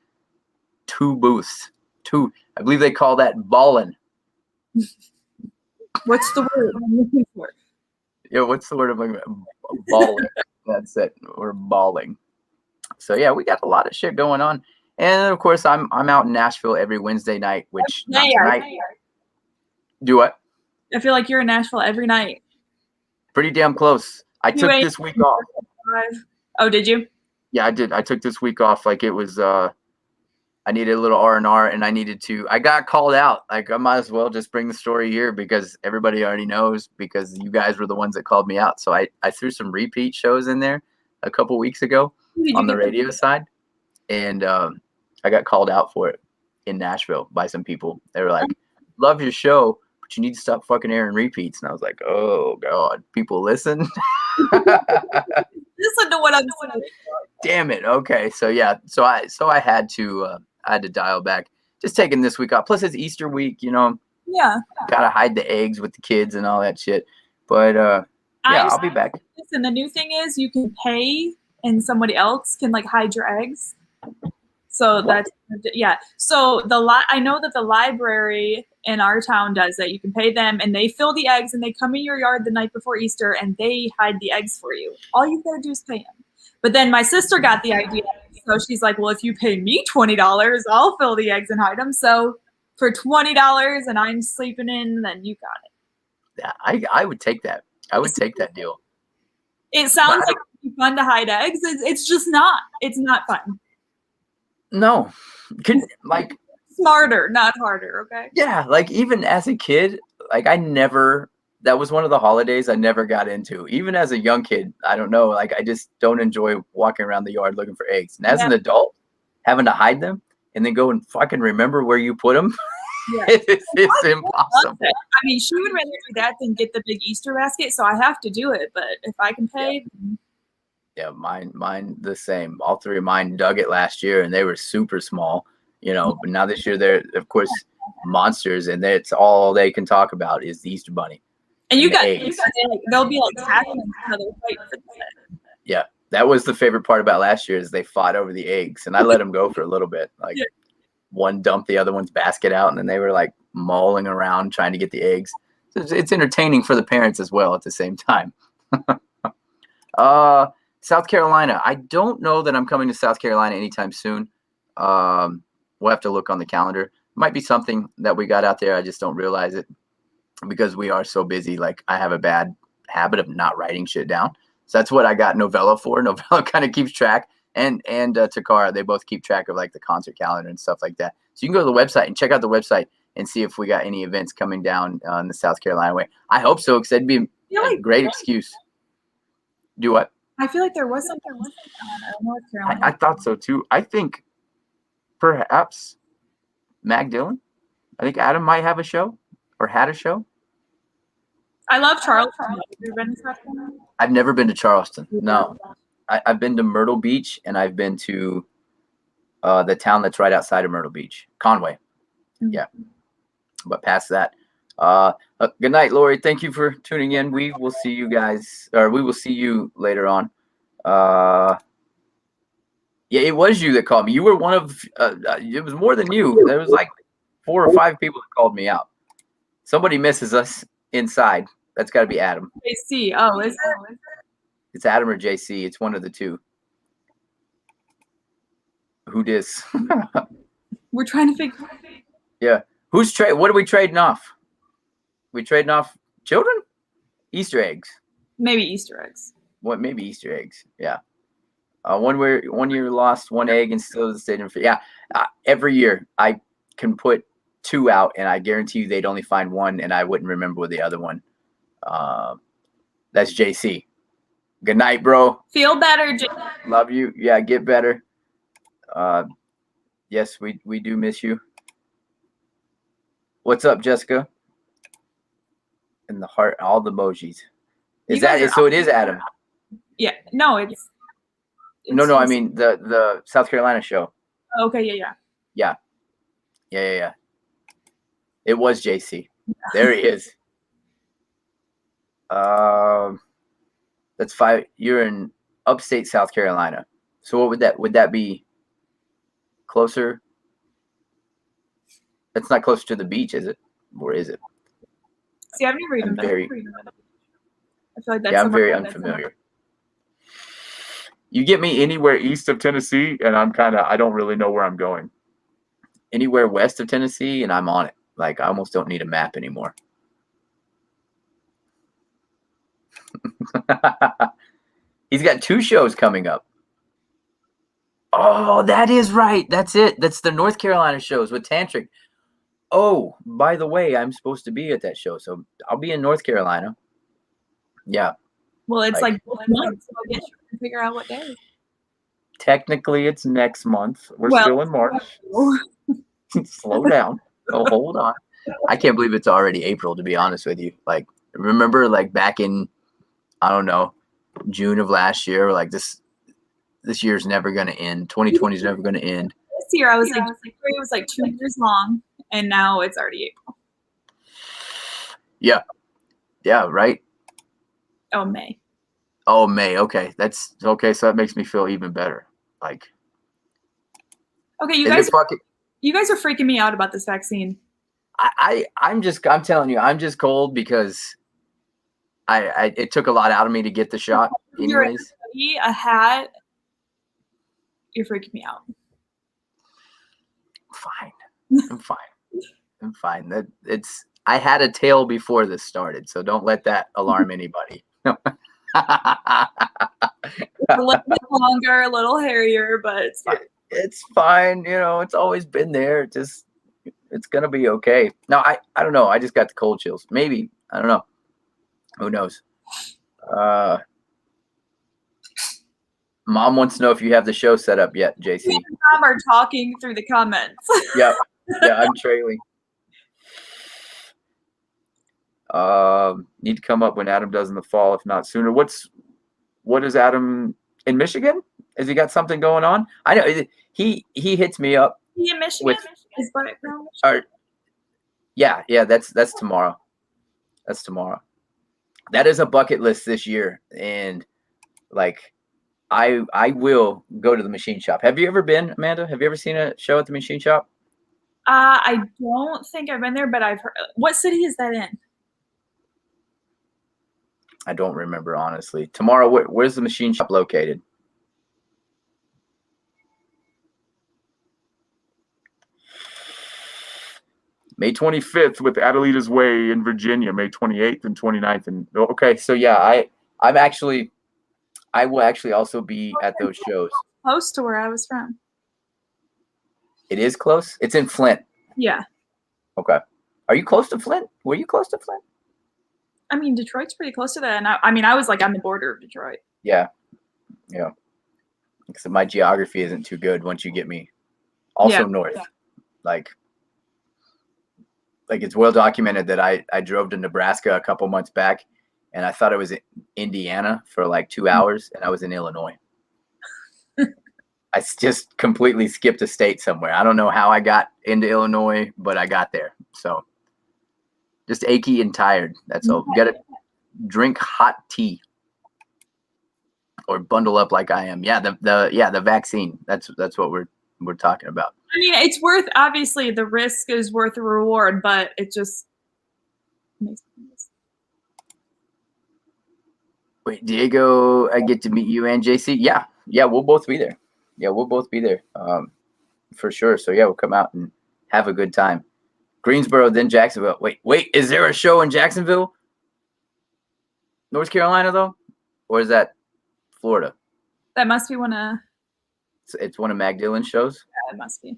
2 booths. 2, I believe they call that ballin'. What's the word I'm looking for? Yeah, what's the word I'm looking for? Balling. That's it. We're balling. So yeah, we got a lot of shit going on. And of course, I'm out in Nashville every Wednesday night, which not tonight. Do what? I feel like you're in Nashville every night. Pretty damn close. I took this week off. Oh, did you? Yeah, I did. I took this week off. Like it was, I needed a little R&R, and I got called out. Like I might as well just bring the story here because everybody already knows, because you guys were the ones that called me out. So I threw some repeat shows in there a couple weeks ago on the radio side. And I got called out for it in Nashville by some people. They were like, love your show, but you need to stop fucking airing repeats. And I was like, oh, God, people listen. Listen to what I'm saying. Damn it. Okay. So, yeah. So I had to dial back. Just taking this week off. Plus, it's Easter week, Yeah. Got to hide the eggs with the kids and all that shit. But, yeah, I'll be back. Listen, the new thing is you can pay and somebody else can, like, hide your eggs. So that's, yeah. So I know that the library in our town does that. You can pay them and they fill the eggs and they come in your yard the night before Easter and they hide the eggs for you. All you gotta do is pay them. But then my sister got the idea. So she's like, well, if you pay me $20, I'll fill the eggs and hide them. So for $20 and I'm sleeping in, then you got it. Yeah, I would take that. I would take that deal. It sounds like it'd be fun to hide eggs. It's just not. It's not fun. No, like smarter, not harder. Okay. Yeah, like even as a kid, like that was one of the holidays I never got into. Even as a young kid, I don't know, like I just don't enjoy walking around the yard looking for eggs. And as an adult, having to hide them and then go and fucking remember where you put them, it's impossible. I mean, she would rather do that than get the big Easter basket, so I have to do it. But if I can pay. Yeah, mine the same. All 3 of mine dug it last year, and they were super small, But now this year they're, of course, monsters, and that's all they can talk about is the Easter Bunny. And they'll be like tackling each other, fighting for that. Yeah, that was the favorite part about last year is they fought over the eggs, and I let them go for a little bit. Like one dumped the other one's basket out, and then they were like mauling around trying to get the eggs. So it's entertaining for the parents as well at the same time. South Carolina. I don't know that I'm coming to South Carolina anytime soon. We'll have to look on the calendar. Might be something that we got out there. I just don't realize it because we are so busy. Like I have a bad habit of not writing shit down. So that's what I got Novella for. Novella kind of keeps track, and Takara, they both keep track of like the concert calendar and stuff like that. So you can go to the website and check out the website and see if we got any events coming down on the South Carolina way. I hope so, because that'd be a great excuse. Do what? I feel like there was something North Carolina. I thought so too. I think perhaps Mag Dillon. I think Adam might have a show or had a show. I love Charleston. Have you been to Charleston? I've never been to Charleston. No, I've been to Myrtle Beach, and I've been to the town that's right outside of Myrtle Beach, Conway. Mm-hmm. Yeah, but past that. Good night, Lori. Thank you for tuning in. We will see you guys, or we will see you later on. Yeah, it was you that called me. You were one of, it was more than you. There was like 4 or 5 people that called me out. Somebody misses us inside. That's got to be Adam. JC. Oh, is it? It's Adam or JC. It's one of the two. Who dis? We're trying to figure. Yeah. What are we trading off? We trading off children? Easter eggs. Maybe Easter eggs. What? Maybe Easter eggs. Yeah. 1 year lost 1 egg and still the stadium. Yeah. Every year I can put 2 out, and I guarantee you they'd only find 1, and I wouldn't remember the other one. That's JC. Good night, bro. Feel better, Love you. Yeah, get better. Yes, we do miss you. What's up, Jessica? In the heart, all the emojis. You Is guys that are so? It is Adam. Yeah. No, it's No, I just- mean the South Carolina show. Okay, yeah. Yeah. It was JC. There he is. That's 5. You're in upstate South Carolina. So what would that be? Closer? That's not closer to the beach, is it? Or is it? See, I've never even I'm been. very- I feel like that's Yeah, I'm somewhere very that's unfamiliar. You get me anywhere east of Tennessee, and I don't really know where I'm going. Anywhere west of Tennessee, and I'm on it. Like, I almost don't need a map anymore. He's got 2 shows coming up. Oh, that is right. That's it. That's the North Carolina shows with Tantric. Oh, by the way, I'm supposed to be at that show, so I'll be in North Carolina. Yeah, Well, it's Like- like months, so I guess you can figure out what day. Technically, it's next month. We're Well- still in March. slow down. Oh, hold on. I can't believe it's already April, to be honest with you. Like, remember, like back in, I don't know, June of last year, like this year's never going to end. 2020 is never going to end. This year, I was like, January was like 2 years long, and now it's already April. Yeah, right. Oh, May. Oh, May. Okay, that's okay. So that makes me feel even better. Like, Okay, is it fucking? you guys are freaking me out about this vaccine. I'm telling you, I'm just cold because I it took a lot out of me to get the shot. You're Anyways, a hat. You're freaking me out. fine. I'm fine. That it's. I had a tail before this started, so don't let that alarm anybody. A little bit longer, a little hairier, but it's fine. It's fine. You know, it's always been there. Just it's gonna be okay. No, I don't know. I just got the cold chills. Maybe. I don't know. Who knows? Mom wants to know if you have the show set up yet, JC. Me and Tom are talking through the comments. Yeah, I'm trailing. Need to come up when Adam does in the fall, if not sooner. What is Adam in Michigan? Has he got something going on? I know he hits me up. He in Michigan? With- Is Brett from Michigan? Or yeah, that's tomorrow. That's tomorrow. That is a bucket list this year, and like I will go to the machine shop. Have you ever been, Amanda? Have you ever seen a show at the machine shop? I don't think I've been there, but I've heard. What city is that in? I don't remember, honestly. Tomorrow, where's the machine shop located? May 25th with Adelita's Way in Virginia, May 28th and 29th. And Okay, so yeah, I will actually also be at those shows. Close to where I was from. It is close. It's in Flint. Yeah. Okay. Are you close to Flint? Were you close to Flint? I mean, Detroit's pretty close to that. And I was like on the border of Detroit. Yeah. Because my geography isn't too good once you get me also Yeah. north. Like it's well documented that I drove to Nebraska a couple months back and I thought it was in Indiana for like 2 hours and I was in Illinois. I just completely skipped a state somewhere. I don't know how I got into Illinois, but I got there. So just achy and tired. That's all. Got to drink hot tea or bundle up like I am. Yeah, the vaccine. That's what we're talking about. I mean, it's worth, obviously the risk is worth the reward, but it just makes sense. Wait, Diego, I get to meet you and JC. Yeah, we'll both be there. For sure. So yeah, we'll come out and have a good time. Greensboro, then Jacksonville. Wait, is there a show in Jacksonville, North Carolina though, or is that Florida? That must be one of. It's one of Mag Dillon's shows. Yeah, it must be.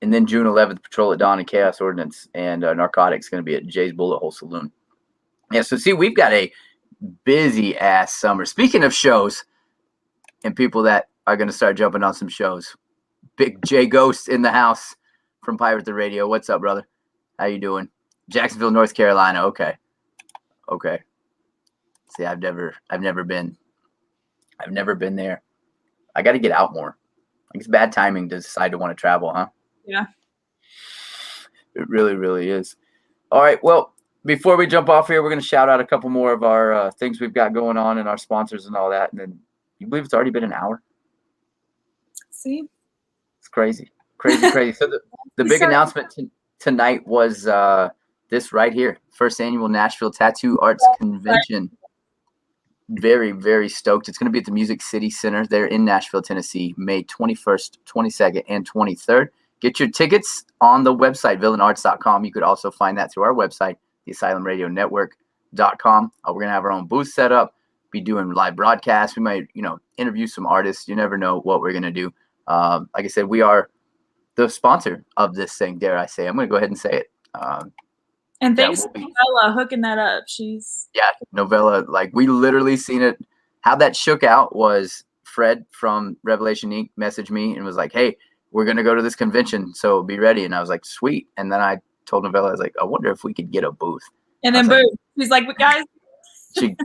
And then June 11th, Patrol at Dawn and Chaos Ordinance and Narcotics going to be at Jay's Bullet Hole Saloon. Yeah, so see, we've got a busy ass summer. Speaking of shows and people that are going to start jumping on some shows, Big J Ghost in the house from Pirate the Radio. What's up, brother? How you doing? Jacksonville, North Carolina. Okay. See, I've never been there. I got to get out more. It's bad timing to decide to want to travel, huh? Yeah. It really, really is. All right. Well, before we jump off here, we're going to shout out a couple more of our things we've got going on and our sponsors and all that. And then you believe it's already been an hour? See? It's crazy. So the big announcement tonight was this right here. First annual Nashville Tattoo Arts Convention. Very, very stoked. It's going to be at the Music City Center there in Nashville, Tennessee, May 21st, 22nd, and 23rd. Get your tickets on the website, villainarts.com. You could also find that through our website, the Asylum Radio Network.com. We're going to have our own booth set up, be doing live broadcasts. We might, interview some artists. You never know what we're going to do. Like I said, we are the sponsor of this thing, dare I say. I'm going to go ahead and say it. And thanks to Novella hooking that up. Novella, like we literally seen it. How that shook out was Fred from Revelation Inc. messaged me and was like, hey, we're going to go to this convention, so be ready. And I was like, sweet. And then I told Novella, I was like, I wonder if we could get a booth. And then boom. He's like, but guys. She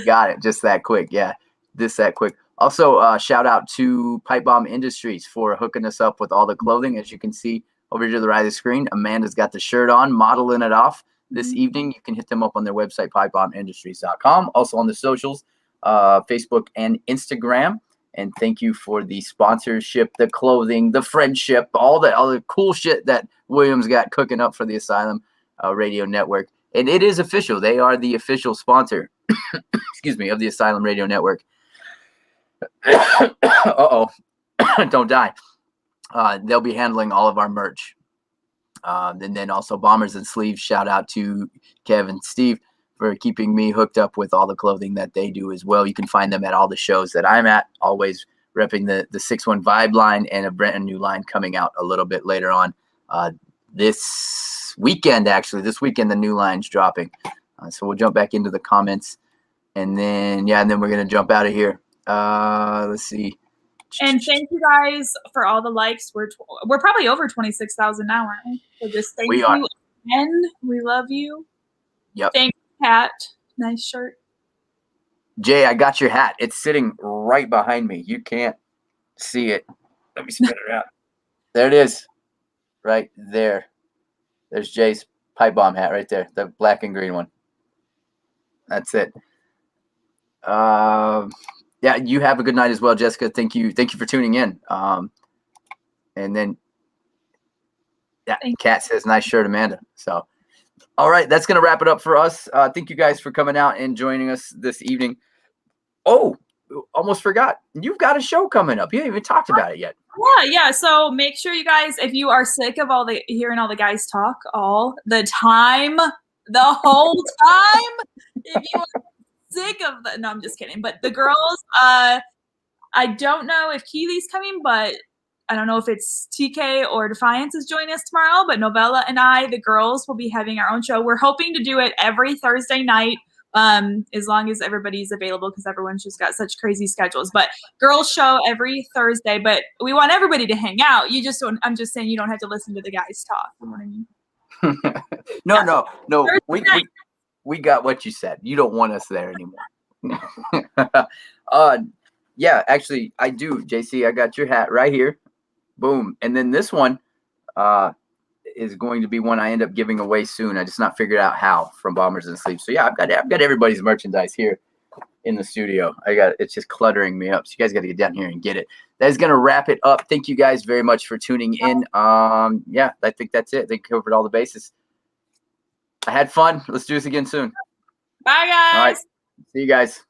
got it just that quick. Yeah, that quick. Also, shout out to Pipe Bomb Industries for hooking us up with all the clothing. As you can see over to the right of the screen, Amanda's got the shirt on, modeling it off this evening. You can hit them up on their website, pipebombindustries.com. Also on the socials, Facebook and Instagram. And thank you for the sponsorship, the clothing, the friendship, all the cool shit that Williams got cooking up for the Asylum Radio Network. And it is official. They are the official sponsor, excuse me, of the Asylum Radio Network. Uh-oh. Don't die. They'll be handling all of our merch. And then also Bombers and Sleeves. Shout out to Kev and Steve for keeping me hooked up with all the clothing that they do as well. You can find them at all the shows that I'm at, always repping the 6-1 Vibe line and a brand new line coming out a little bit later on this weekend, actually. This weekend, the new line's dropping. So we'll jump back into the comments. And then we're going to jump out of here. Let's see. And thank you guys for all the likes. We're probably over 26,000 now, aren't we? So just thank you again. We love you. Yep. Thanks, Pat. Nice shirt. Jay, I got your hat. It's sitting right behind me. You can't see it. Let me spin it out. There it is. Right there. There's Jay's pipe bomb hat right there. The black and green one. That's it. Yeah, you have a good night as well, Jessica. Thank you for tuning in. And then, Kat says, nice shirt, Amanda. So, all right, that's going to wrap it up for us. Thank you guys for coming out and joining us this evening. Oh, almost forgot. You've got a show coming up. You haven't even talked about it yet. Yeah. So make sure you guys, if you are sick of hearing all the guys talk all the time, the whole time, if you are sick of the, no, I'm just kidding. But the girls, I don't know if Keely's coming, but I don't know if it's TK or Defiance is joining us tomorrow. But Novella and I, the girls, will be having our own show. We're hoping to do it every Thursday night, as long as everybody's available, because everyone's just got such crazy schedules. But girls show every Thursday, but we want everybody to hang out. You just don't. I'm just saying you don't have to listen to the guys talk. You know what I mean? No. We got what you said. You don't want us there anymore. Yeah, actually, I do, JC. I got your hat right here. Boom. And then this one is going to be one I end up giving away soon. I just not figured out how, from Bombers and Sleep. So yeah, I've got everybody's merchandise here in the studio. It's just cluttering me up. So you guys got to get down here and get it. That is going to wrap it up. Thank you guys very much for tuning in. Yeah, I think that's it. They covered all the bases. I had fun. Let's do this again soon. Bye, guys. All right. See you guys.